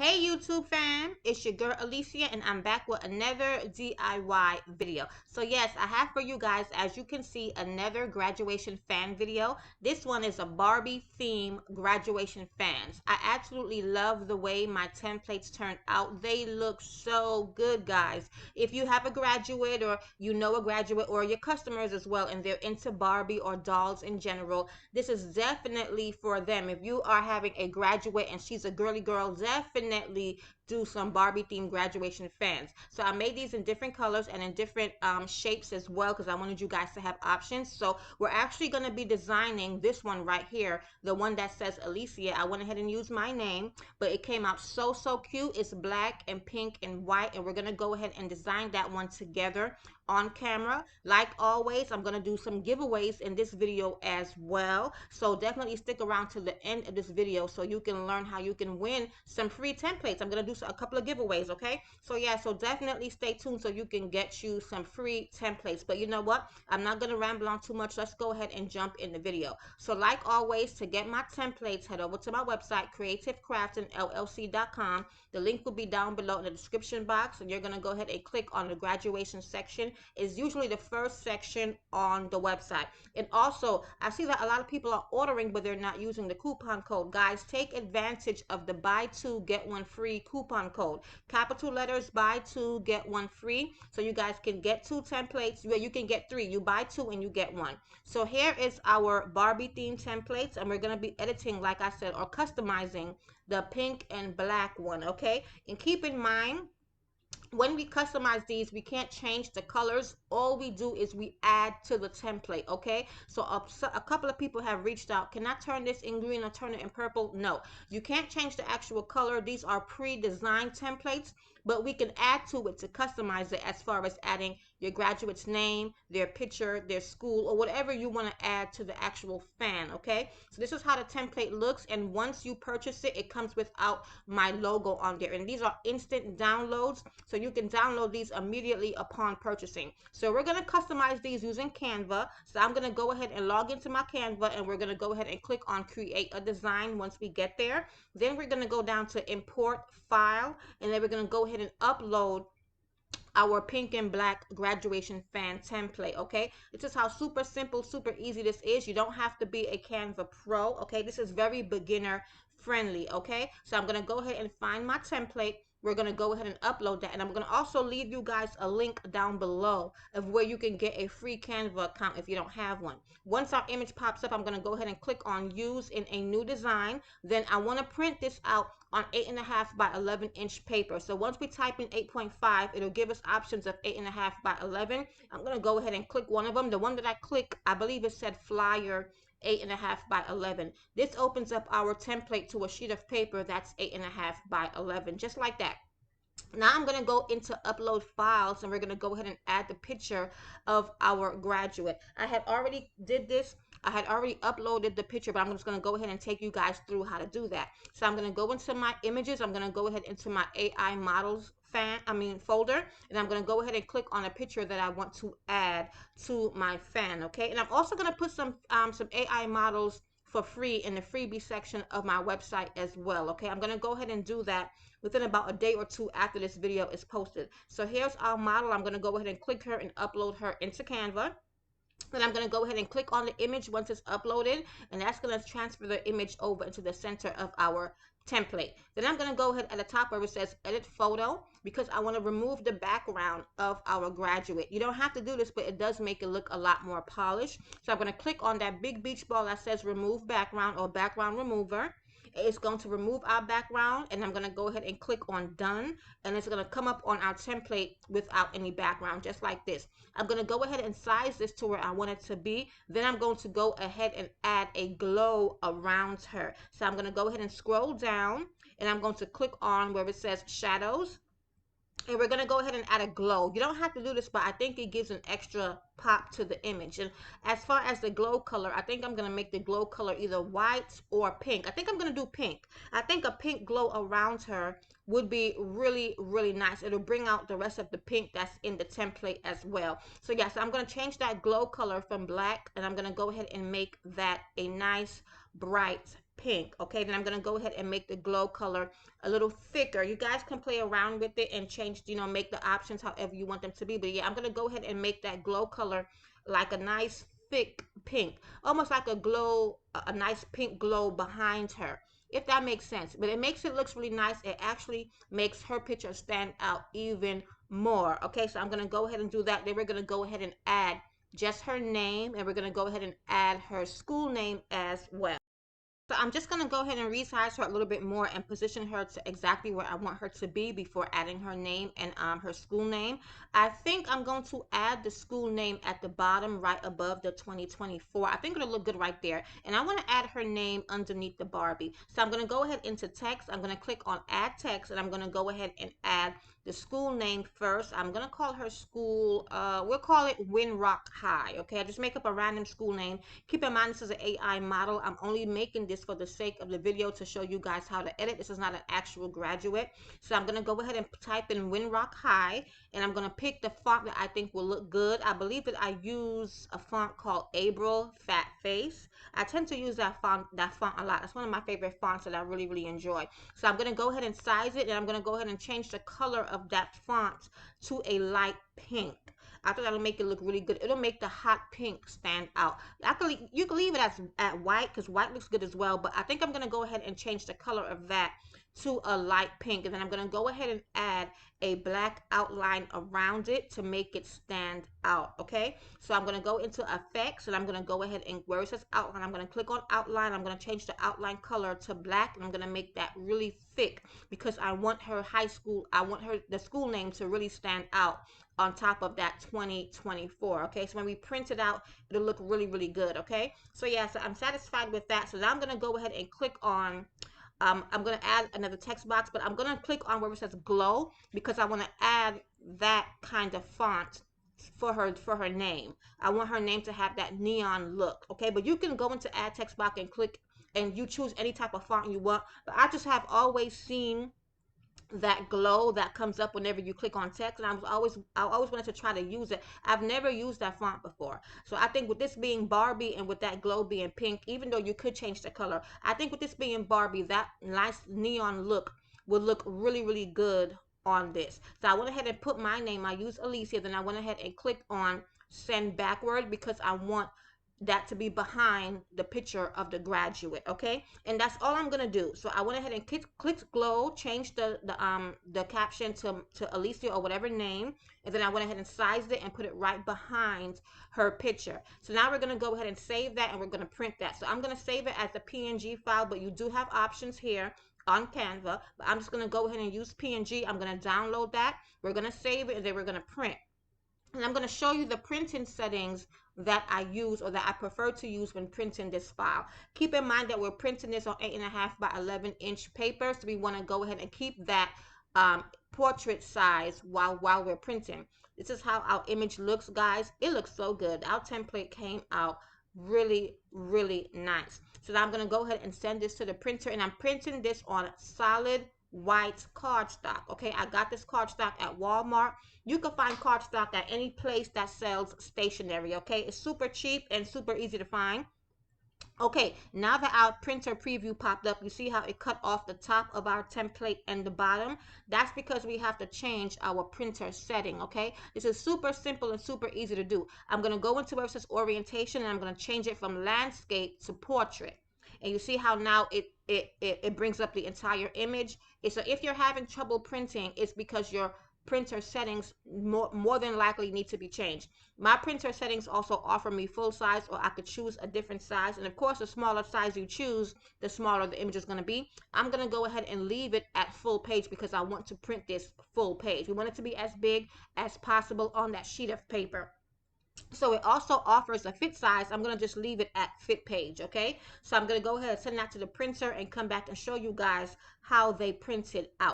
Hey YouTube fam, it's your girl Alicia and I'm back with another DIY video. So yes, I have for you guys, as you can see, another graduation fan video. This one is a Barbie theme graduation fans. I absolutely love the way my templates turned out. They look so good, guys. If you have a graduate or you know a graduate or your customers as well and they're into Barbie or dolls in general, this is definitely for them. If you are having a graduate and she's a girly girl, definitely do some Barbie themed graduation fans. So I made these in different colors and in different shapes as well because I wanted you guys to have options. So we're actually going to be designing this one right here, the one that says Alicia. I went ahead and used my name, but it came out so cute. It's black and pink and white, and we're going to go ahead and design that one together on camera. Like always, I'm going to do some giveaways in this video as well. So definitely stick around to the end of this video so you can learn how you can win some free templates. I'm going to do a couple of giveaways, okay? So yeah, so definitely stay tuned so you can get you some free templates. But you know what? I'm not going to ramble on too much. Let's go ahead and jump in the video. So like always, to get my templates, head over to my website, creativecraftingllc.com. The link will be down below in the description box, and you're going to go ahead and click on the graduation section. Is usually the first section on the website. And also, I see that a lot of people are ordering, but they're not using the coupon code. Guys, take advantage of the buy two, get one free coupon code. Capital letters, buy two, get one free. So you guys can get two templates. Well, you can get three. You buy two and you get one. So here is our Barbie theme templates, and we're going to be editing, like I said, or customizing the pink and black one, okay? And keep in mind, when we customize these, we can't change the colors. All we do is we add to the template, okay? So a couple of people have reached out, can I turn this in green or turn it in purple? No, you can't change the actual color. These are pre-designed templates, but we can add to it to customize it, as far as adding your graduate's name, their picture, their school, or whatever you want to add to the actual fan, okay? So this is how the template looks, and once you purchase it, it comes without my logo on there. And these are instant downloads, so you can download these immediately upon purchasing. So we're going to customize these using Canva. So I'm going to go ahead and log into my Canva, and we're going to go ahead and click on create a design once we get there. Then we're going to go down to import file, and then we're going to go ahead and upload our pink and black graduation fan template, okay? This is how super simple, super easy this is. You don't have to be a Canva pro, okay? This is very beginner friendly, okay? So I'm gonna go ahead and find my template. We're gonna go ahead and upload that, and I'm gonna also leave you guys a link down below of where you can get a free Canva account if you don't have one. Once our image pops up, I'm gonna go ahead and click on use in a new design. Then I want to print this out on 8.5 by 11-inch paper. So once we type in 8.5, it'll give us options of 8.5 by 11. I'm going to go ahead and click one of them. The one that I click, I believe it said flyer 8.5 by 11. This opens up our template to a sheet of paper that's 8.5 by 11, just like that. Now I'm going to go into upload files, and we're going to go ahead and add the picture of our graduate. I had already did this. I had already uploaded the picture, but I'm just going to go ahead and take you guys through how to do that. So I'm going to go into my images. I'm going to go ahead into my AI models folder, and I'm going to go ahead and click on a picture that I want to add to my fan, okay? And I'm also going to put some AI models for free in the freebie section of my website as well, okay? I'm going to go ahead and do that within about a day or two after this video is posted. So here's our model. I'm going to go ahead and click her and upload her into Canva. Then I'm going to go ahead and click on the image once it's uploaded, and that's going to transfer the image over into the center of our template. Then I'm going to go ahead at the top where it says edit photo, because I want to remove the background of our graduate. You don't have to do this, but it does make it look a lot more polished. So I'm going to click on that big beach ball that says remove background or background remover. It's going to remove our background, and I'm going to go ahead and click on done, and it's going to come up on our template without any background, just like this. I'm going to go ahead and size this to where I want it to be. Then I'm going to go ahead and add a glow around her. So I'm going to go ahead and scroll down, and I'm going to click on where it says shadows, and we're going to go ahead and add a glow. You don't have to do this, but I think it gives an extra pop to the image. And as far as the glow color, I think I'm going to make the glow color either white or pink. I think I'm going to do pink. I think a pink glow around her would be really nice. It'll bring out the rest of the pink that's in the template as well. So yeah, so I'm going to change that glow color from black, and I'm going to go ahead and make that a nice bright pink. Okay, then I'm going to go ahead and make the glow color a little thicker. You guys can play around with it and change, you know, make the options however you want them to be. But yeah, I'm going to go ahead and make that glow color like a nice thick pink, almost like a glow, a nice pink glow behind her, if that makes sense. But it makes it looks really nice. It actually makes her picture stand out even more. Okay, so I'm going to go ahead and do that. Then we're going to go ahead and add just her name, and we're going to go ahead and add her school name as well. So I'm just going to go ahead and resize her a little bit more and position her to exactly where I want her to be before adding her name and her school name. I think I'm going to add the school name at the bottom right above the 2024. I think it'll look good right there. And I want to add her name underneath the Barbie. So I'm going to go ahead into text. I'm going to click on add text, and I'm going to go ahead and add the school name first. I'm going to call her school, we'll call it Winrock High. Okay, I just make up a random school name. Keep in mind, this is an AI model. I'm only making this for the sake of the video to show you guys how to edit. This is not an actual graduate. So I'm going to go ahead and type in Winrock High, and I'm going to pick the font that I think will look good. I believe that I use a font called April Fat Face. I tend to use that font a lot. That's one of my favorite fonts that I really, really enjoy. So I'm going to go ahead and size it, and I'm going to go ahead and change the color of that font to a light pink. I thought that'll make it look really good. It'll make the hot pink stand out. You can leave it as at white because white looks good as well. But I think I'm gonna go ahead and change the color of that to a light pink, and then I'm gonna go ahead and add a black outline around it to make it stand out. Okay, so I'm gonna go into effects, and I'm gonna go ahead and where it says outline, I'm gonna click on outline. I'm gonna change the outline color to black, and I'm gonna make that really thick because I want her high school, I want her the school name to really stand out on top of that 2024. Okay, so when we print it out, it'll look really, really good. Okay, so yeah, so I'm satisfied with that. So now I'm gonna go ahead and click on I'm going to add another text box, but I'm going to click on where it says glow because I want to add that kind of font for her name. I want her name to have that neon look. Okay, but you can go into add text box and click and you choose any type of font you want. But I just have always seen that glow that comes up whenever you click on text, and I always wanted to try to use it. I've never used that font before, so I think with this being Barbie and with that glow being pink, even though you could change the color, I think with this being Barbie, that nice neon look would look really, really good on this. So I went ahead and put my name. I used Alicia, then I went ahead and clicked on send backward because I want that to be behind the picture of the graduate. Okay, and that's all I'm gonna do. So I went ahead and click glow, changed the caption to Alicia or whatever name, and then I went ahead and sized it and put it right behind her picture. So now we're gonna go ahead and save that, and we're gonna print that. So I'm gonna save it as a PNG file, but you do have options here on Canva, but I'm just gonna go ahead and use PNG. I'm gonna download that, we're gonna save it, and then we're gonna print. And I'm going to show you the printing settings that I use or that I prefer to use when printing this file. Keep in mind that we're printing this on 8.5 by 11-inch paper, so we want to go ahead and keep that portrait size while we're printing. This is how our image looks, guys. It looks so good. Our template came out really, really nice. So now I'm going to go ahead and send this to the printer, and I'm printing this on solid white cardstock. Okay, I got this cardstock at Walmart. You can find cardstock at any place that sells stationery. Okay, it's super cheap and super easy to find. Okay, now that our printer preview popped up, you see how it cut off the top of our template and the bottom? That's because we have to change our printer setting, okay? This is super simple and super easy to do. I'm going to go into where it says orientation, and I'm going to change it from landscape to portrait. And you see how now it brings up the entire image. So if you're having trouble printing, it's because your printer settings more than likely need to be changed. My printer settings also offer me full size, or I could choose a different size. And of course, the smaller size you choose, the smaller the image is going to be. I'm going to go ahead and leave it at full page because I want to print this full page. We want it to be as big as possible on that sheet of paper. So it also offers a fit size. I'm going to just leave it at fit page. Okay, so I'm going to go ahead and send that to the printer and come back and show you guys how they print it out.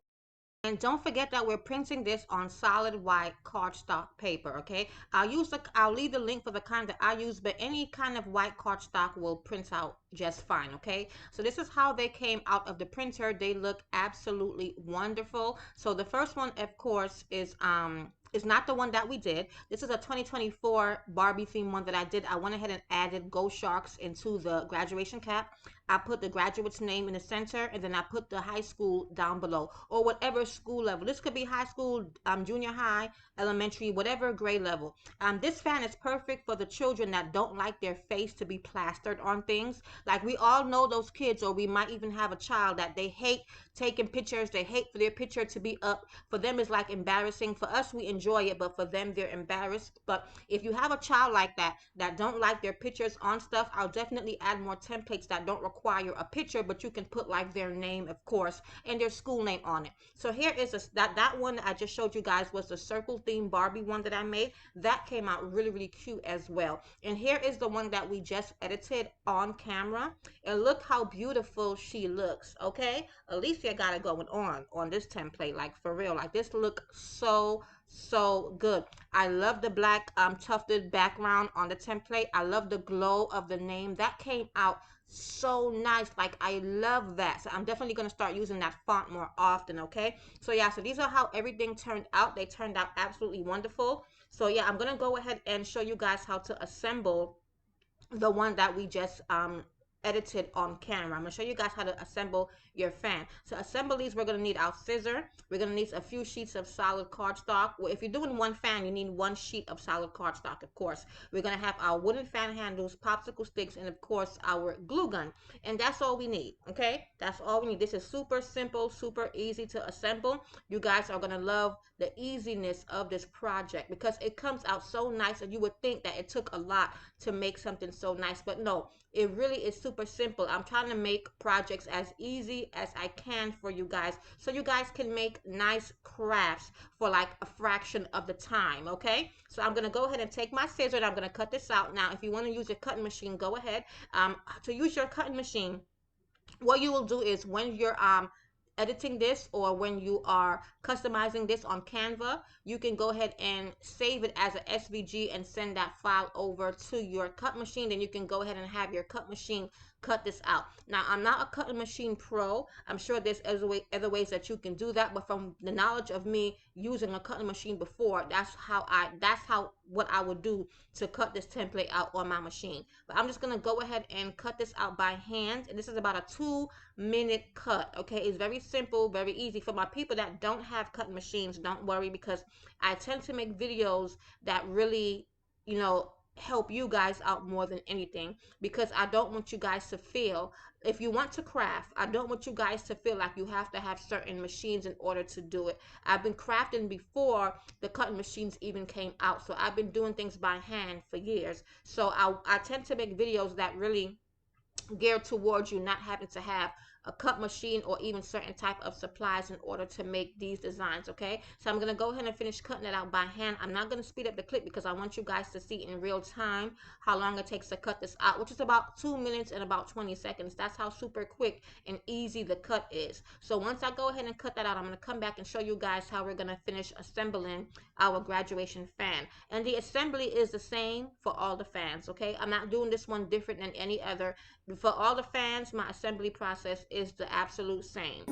And don't forget that we're printing this on solid white cardstock paper. Okay, I'll leave the link for the kind that I use, but any kind of white cardstock will print out just fine. Okay, so this is how they came out of the printer. They look absolutely wonderful. So the first one, of course, is not the one that we did. This is a 2024 Barbie theme one that I did. I went ahead and added Go Sharks into the graduation cap. I put the graduate's name in the center, and then I put the high school down below, or whatever school level. This could be high school, junior high, elementary, whatever grade level. This fan is perfect for the children that don't like their face to be plastered on things. Like, we all know those kids, or we might even have a child that they hate taking pictures. They hate for their picture to be up. For them, it's like embarrassing. For us, we enjoy it, but for them, they're embarrassed. But if you have a child like that that don't like their pictures on stuff, I'll definitely add more templates that don't require a picture, but you can put like their name, of course, and their school name on it. So here is that one that I just showed you guys was the circle theme Barbie one that I made. That came out really, really cute as well. And here is the one that we just edited on camera. And look how beautiful she looks. Okay, Alicia got it going on this template, like for real. Like, this look so good. I love the black tufted background on the template. I love the glow of the name. That came out so nice. Like, I love that. So I'm definitely going to start using that font more often. Okay, so yeah, so these are how everything turned out. They turned out absolutely wonderful. So yeah, I'm going to go ahead and show you guys how to assemble the one that we just edited on camera. I'm gonna show you guys how to assemble your fan. So assemble these, we're gonna need our scissor. We're gonna need a few sheets of solid cardstock. Well, if you're doing one fan, you need one sheet of solid cardstock, of course. We're gonna have our wooden fan handles, popsicle sticks, and of course our glue gun. And that's all we need, okay? That's all we need. This is super simple, super easy to assemble. You guys are gonna love the easiness of this project because it comes out so nice, and you would think that it took a lot to make something so nice, but no, it really is super simple. I'm trying to make projects as easy as I can for you guys, so you guys can make nice crafts for like a fraction of the time. Okay, so I'm gonna go ahead and take my scissors and I'm gonna cut this out. Now, if you want to use your cutting machine, go ahead. To use your cutting machine, what you will do is when you're editing this, or when you are customizing this on Canva, you can go ahead and save it as a SVG and send that file over to your cut machine. Then you can go ahead and have your cut machine cut this out. Now, I'm not a cutting machine pro. I'm sure there's other ways that you can do that, but from the knowledge of me using a cutting machine before, that's how what I would do to cut this template out on my machine. But I'm just gonna go ahead and cut this out by hand, and this is about a 2-minute cut. Okay, it's very simple, very easy. For my people that don't have cutting machines, don't worry, because I tend to make videos that really, help you guys out more than anything, because I don't want you guys to feel, if you want to craft, I don't want you guys to feel like you have to have certain machines in order to do it. I've been crafting before the cutting machines even came out, so I've been doing things by hand for years. So I tend to make videos that really geared towards you not having to have a cut machine or even certain type of supplies in order to make these designs. Okay, so I'm going to go ahead and finish cutting it out by hand. I'm not going to speed up the clip because I want you guys to see in real time how long it takes to cut this out, which is about 2 minutes and about 20 seconds. That's how super quick and easy the cut is. So once I go ahead and cut that out, I'm going to come back and show you guys how we're going to finish assembling our graduation fan. And the assembly is the same for all the fans. Okay, I'm not doing this one different than any other. For all the fans, my assembly process is the absolute same.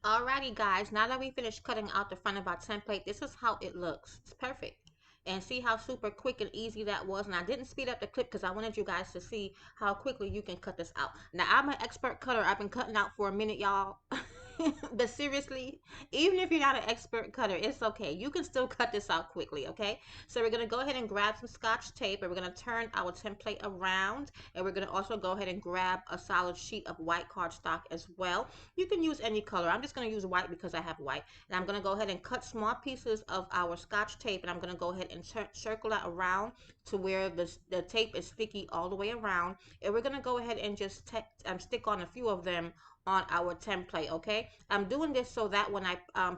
Alrighty guys, now that we finished cutting out the front of our template, this is how it looks. It's perfect. and see how super quick and easy that was. And I didn't speed up the clip because I wanted you guys to see how quickly you can cut this out. Now, I'm an expert cutter. I've been cutting out for a minute, y'all. But seriously, even if you're not an expert cutter, it's okay. You can still cut this out quickly, okay? So we're gonna go ahead and grab some scotch tape, and we're gonna turn our template around, and we're gonna also go ahead and grab a solid sheet of white cardstock as well. You can use any color. I'm just gonna use white because I have white. And I'm gonna go ahead and cut small pieces of our scotch tape, and I'm gonna go ahead and circle that around to where the tape is sticky all the way around. And we're gonna go ahead and just stick on a few of them on our template. Okay, I'm doing this so that when I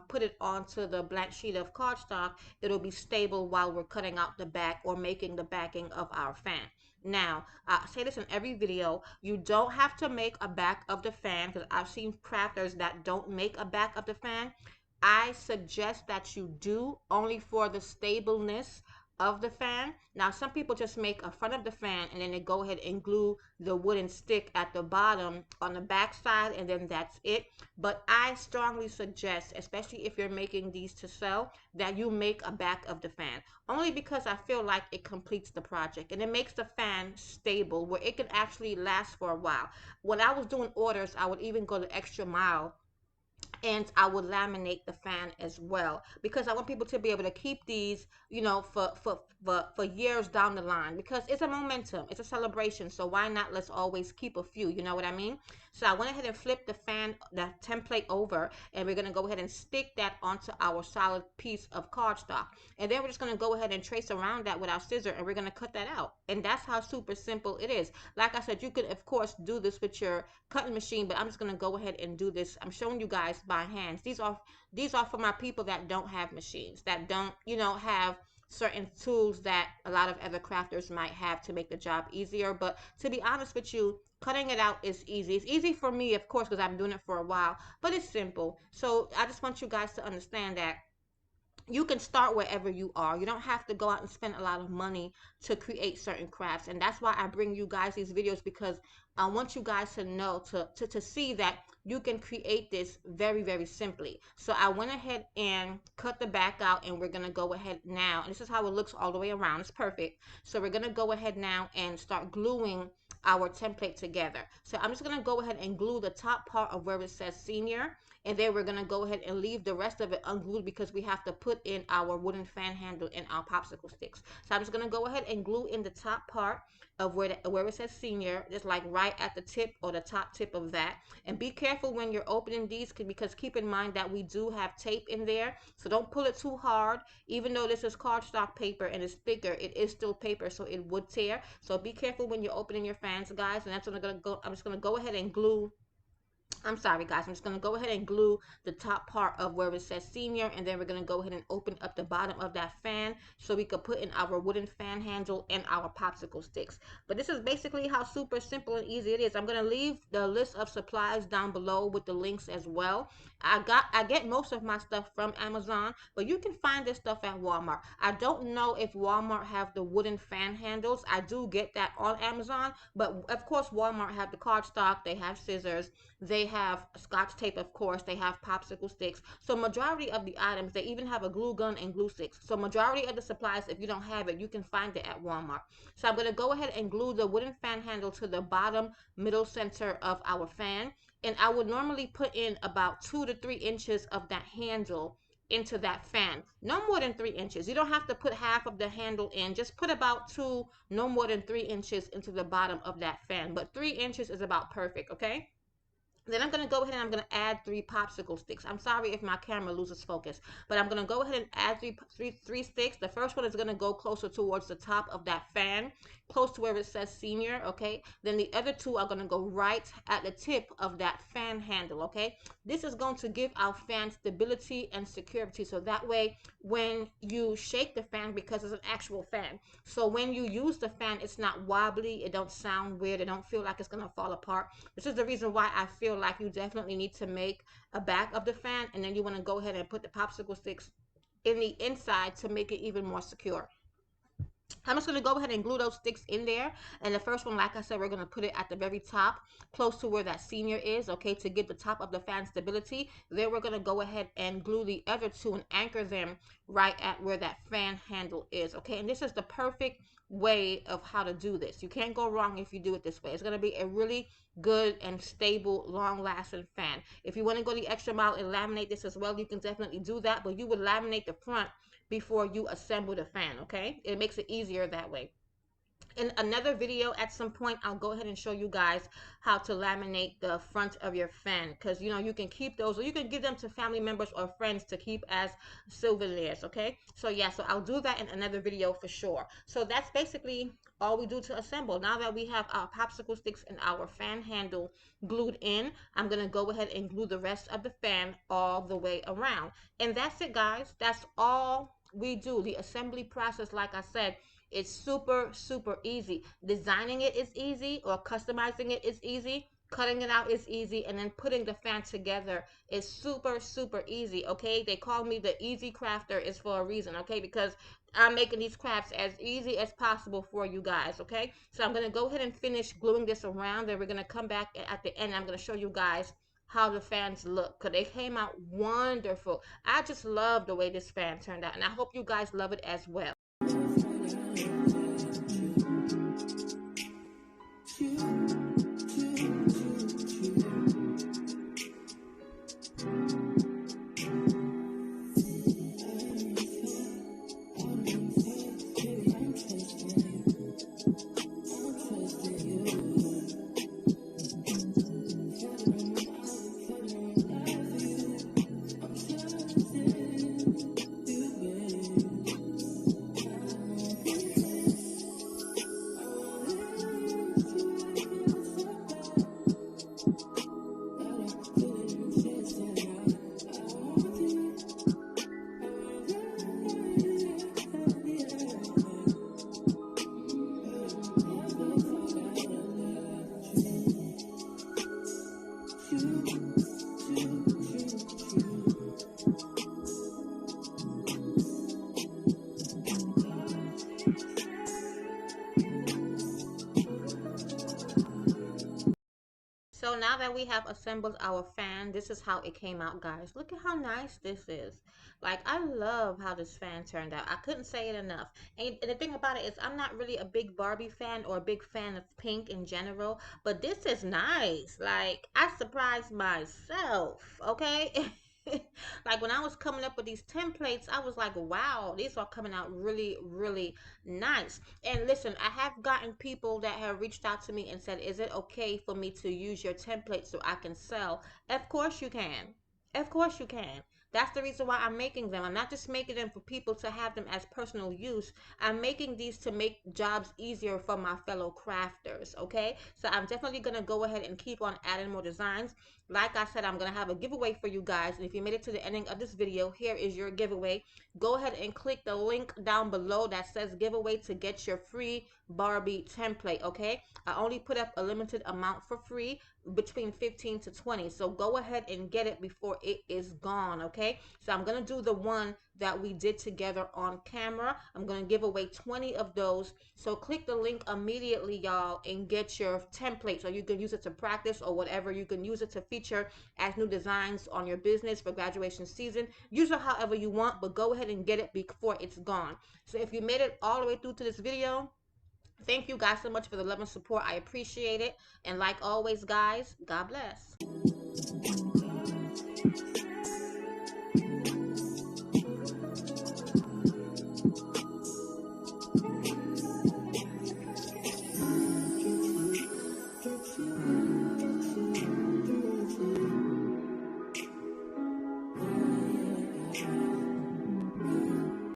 put it onto the blank sheet of cardstock, it'll be stable while we're cutting out the back or making the backing of our fan. Now, I say this in every video, you don't have to make a back of the fan, because I've seen crafters that don't make a back of the fan. I suggest that you do, only for the stableness of the fan. Now, some people just make a front of the fan and then they go ahead and glue the wooden stick at the bottom on the back side, and then that's it. But I strongly suggest, especially if you're making these to sell, that you make a back of the fan, only because I feel like it completes the project and it makes the fan stable where it can actually last for a while. When I was doing orders, I would even go the extra mile and I would laminate the fan as well, because I want people to be able to keep these, you know, for years down the line, because it's a momentum, it's a celebration. So why not? Let's always keep a few. You know what I mean? So I went ahead and flipped the template over, and we're gonna go ahead and stick that onto our solid piece of cardstock, and then we're just gonna go ahead and trace around that with our scissor, and we're gonna cut that out. And that's how super simple it is. Like I said, you could of course do this with your cutting machine, but I'm just gonna go ahead and do this. I'm showing you guys by hands. These are for my people that don't have machines, that don't, you know, have certain tools that a lot of other crafters might have to make the job easier. But to be honest with you, cutting it out is easy. It's easy for me, of course, because I'm doing it for a while, but it's simple. So I just want you guys to understand that you can start wherever you are. You don't have to go out and spend a lot of money to create certain crafts. And that's why I bring you guys these videos, because I want you guys to know, to see that you can create this very, very simply. So I went ahead and cut the back out, and we're going to go ahead now. And this is how it looks all the way around. It's perfect. So we're going to go ahead now and start gluing our template together. So I'm just going to go ahead and glue the top part of where it says senior, and then we're going to go ahead and leave the rest of it unglued because we have to put in our wooden fan handle and our popsicle sticks. So I'm just going to go ahead and glue in the top part of where it says senior, just like right at the tip or the top tip of that. And be careful when you're opening these, because keep in mind that we do have tape in there, so don't pull it too hard. Even though this is cardstock paper and it's thicker, it is still paper, so it would tear. So be careful when you're opening your fans, guys. And that's what I'm just gonna go ahead and glue. I'm sorry, guys. I'm just going to go ahead and glue the top part of where it says senior, and then we're going to go ahead and open up the bottom of that fan so we could put in our wooden fan handle and our popsicle sticks. But this is basically how super simple and easy it is. I'm going to leave the list of supplies down below with the links as well. I get most of my stuff from Amazon, but you can find this stuff at Walmart. I don't know if Walmart have the wooden fan handles. I do get that on Amazon, but of course Walmart have the cardstock, they have scissors, they have scotch tape, of course, they have popsicle sticks. So majority of the items, they even have a glue gun and glue sticks. So majority of the supplies, if you don't have it, you can find it at Walmart. So I'm going to go ahead and glue the wooden fan handle to the bottom middle center of our fan. And I would normally put in about 2 to 3 inches of that handle into that fan. No more than 3 inches. You don't have to put half of the handle in. Just put about 2, no more than 3 inches into the bottom of that fan. But 3 inches is about perfect, okay? Then I'm going to go ahead and I'm going to add 3 popsicle sticks. I'm sorry if my camera loses focus, but I'm going to go ahead and add three sticks. The first one is going to go closer towards the top of that fan, close to where it says senior, okay? Then the other 2 are going to go right at the tip of that fan handle, okay? This is going to give our fan stability and security, so that way when you shake the fan, because it's an actual fan, so when you use the fan, it's not wobbly, it don't sound weird, it don't feel like it's going to fall apart. This is the reason why I feel like you definitely need to make a back of the fan, and then you want to go ahead and put the popsicle sticks in the inside to make it even more secure. I'm just going to go ahead and glue those sticks in there. And the first one, like I said, we're going to put it at the very top, close to where that senior is, okay, to give the top of the fan stability. Then we're going to go ahead and glue the other two and anchor them right at where that fan handle is, okay? And this is the perfect way of how to do this. You can't go wrong if you do it this way. It's going to be a really good and stable, long-lasting fan. If you want to go the extra mile and laminate this as well, you can definitely do that, but you would laminate the front before you assemble the fan, okay? It makes it easier that way. In another video at some point, I'll go ahead and show you guys how to laminate the front of your fan, because you know you can keep those, or you can give them to family members or friends to keep as souvenirs. Okay, so yeah, so I'll do that in another video for sure. So that's basically all we do to assemble. Now that we have our popsicle sticks and our fan handle glued in, I'm gonna go ahead and glue the rest of the fan all the way around, and that's it, guys. That's all we do. The assembly process, like I said, it's super, super easy. Designing it is easy, or customizing it is easy. Cutting it out is easy, and then putting the fan together is super, super easy. Okay, they call me the easy crafter is for a reason. Okay, because I'm making these crafts as easy as possible for you guys. Okay, so I'm gonna go ahead and finish gluing this around. Then we're gonna come back at the end. I'm gonna show you guys how the fans look, because they came out wonderful. I just love the way this fan turned out, and I hope you guys love it as well. So now that we have assembled our fan, this is how it came out, guys. Look at how nice this is. Like, I love how this fan turned out. I couldn't say it enough. And the thing about it is, I'm not really a big Barbie fan or a big fan of pink in general, but this is nice. Like, I surprised myself, okay? Like, when I was coming up with these templates, I was like, wow, these are coming out really, really nice. And listen, I have gotten people that have reached out to me and said, is it okay for me to use your template so I can sell? Of course you can. Of course you can. That's the reason why I'm making them. I'm not just making them for people to have them as personal use. I'm making these to make jobs easier for my fellow crafters, okay? So I'm definitely going to go ahead and keep on adding more designs. Like I said, I'm going to have a giveaway for you guys. And if you made it to the ending of this video, here is your giveaway. Go ahead and click the link down below that says giveaway to get your free Barbie template, okay? I only put up a limited amount for free, between 15 to 20. So go ahead and get it before it is gone, okay? So I'm going to do the one that we did together on camera. I'm going to give away 20 of those. So click the link immediately, y'all, and get your template so you can use it to practice or whatever. You can use it to feature as new designs on your business for graduation season. Use it however you want, but go ahead and get it before it's gone. So if you made it all the way through to this video, thank you guys so much for the love and support. I appreciate it. And like always, guys, God bless.